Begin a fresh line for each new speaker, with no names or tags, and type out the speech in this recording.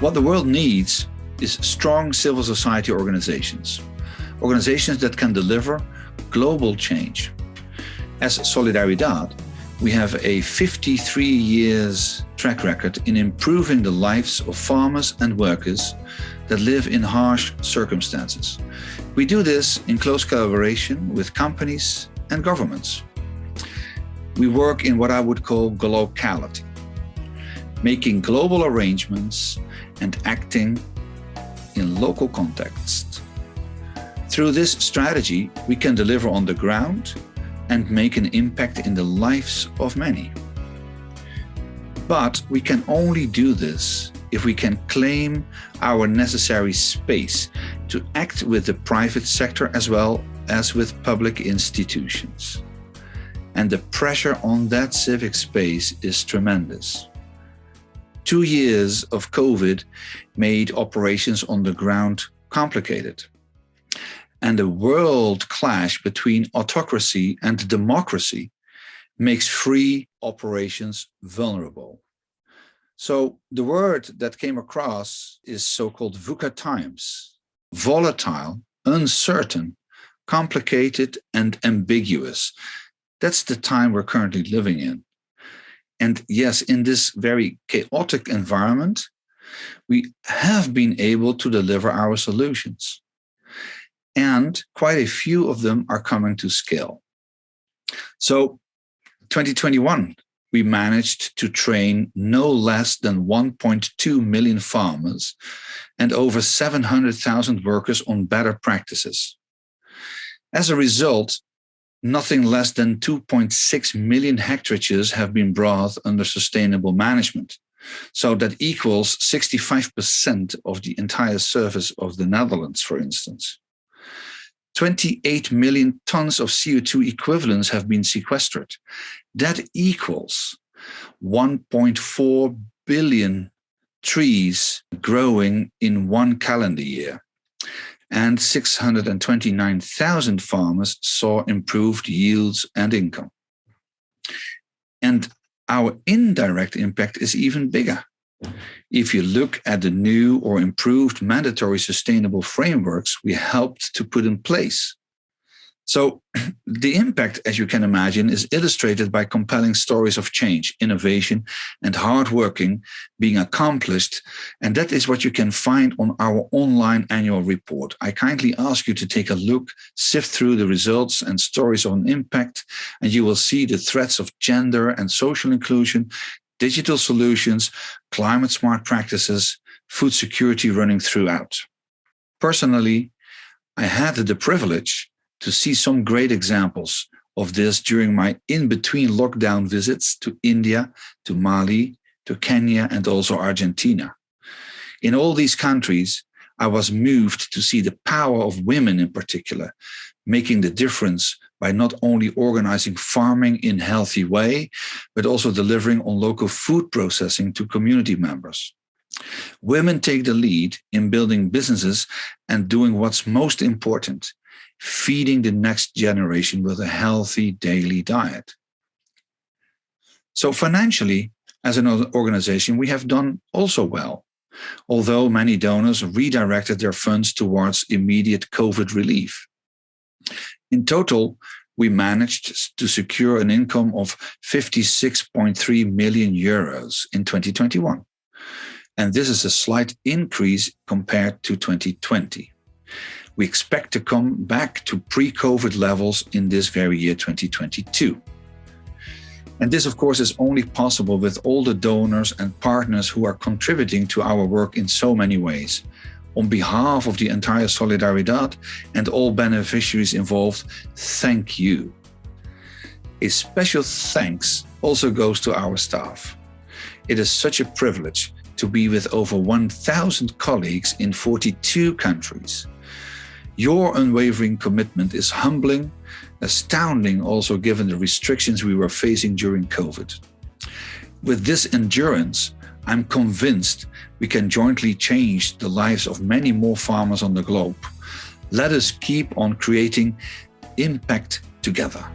What the world needs is strong civil society organizations that can deliver global change. As Solidaridad, we have a 53 years track record in improving the lives of farmers and workers that live in harsh circumstances. We do this in close collaboration with companies and governments. We work in what I would call glocality, making global arrangements and acting in local context. Through this strategy, we can deliver on the ground and make an impact in the lives of many. But we can only do this if we can claim our necessary space to act with the private sector as well as with public institutions. And the pressure on that civic space is tremendous. 2 years of COVID made operations on the ground complicated. And the world clash between autocracy and democracy makes free operations vulnerable. So the word that came across is so-called VUCA times: volatile, uncertain, complicated, and ambiguous. That's the time we're currently living in. And yes, in this very chaotic environment, we have been able to deliver our solutions. And quite a few of them are coming to scale. So 2021, we managed to train no less than 1.2 million farmers and over 700,000 workers on better practices. As a result, nothing less than 2.6 million hectares have been brought under sustainable management. So that equals 65% of the entire surface of the Netherlands, for instance. 28 million tons of CO2 equivalents have been sequestered. That equals 1.4 billion trees growing in one calendar year. And 629,000 farmers saw improved yields and income. And our indirect impact is even bigger. If you look at the new or improved mandatory sustainable frameworks we helped to put in place. So the impact, as you can imagine, is illustrated by compelling stories of change, innovation, and hard working being accomplished. And that is what you can find on our online annual report. I kindly ask you to take a look, sift through the results and stories on impact, and you will see the threads of gender and social inclusion, digital solutions, climate smart practices, food security running throughout. Personally, I had the privilege to see some great examples of this during my in-between lockdown visits to India, to Mali, to Kenya, and also Argentina. In all these countries, I was moved to see the power of women in particular, making the difference by not only organizing farming in a healthy way, but also delivering on local food processing to community members. Women take the lead in building businesses and doing what's most important, feeding the next generation with a healthy daily diet. So financially, as an organization, we have done also well, although many donors redirected their funds towards immediate COVID relief. In total, we managed to secure an income of 56.3 million euros in 2021. And this is a slight increase compared to 2020. We expect to come back to pre-COVID levels in this very year, 2022. And this, of course, is only possible with all the donors and partners who are contributing to our work in so many ways. On behalf of the entire Solidaridad and all beneficiaries involved, thank you. A special thanks also goes to our staff. It is such a privilege to be with over 1,000 colleagues in 42 countries. Your unwavering commitment is humbling, astounding also given the restrictions we were facing during COVID. With this endurance, I'm convinced we can jointly change the lives of many more farmers on the globe. Let us keep on creating impact together.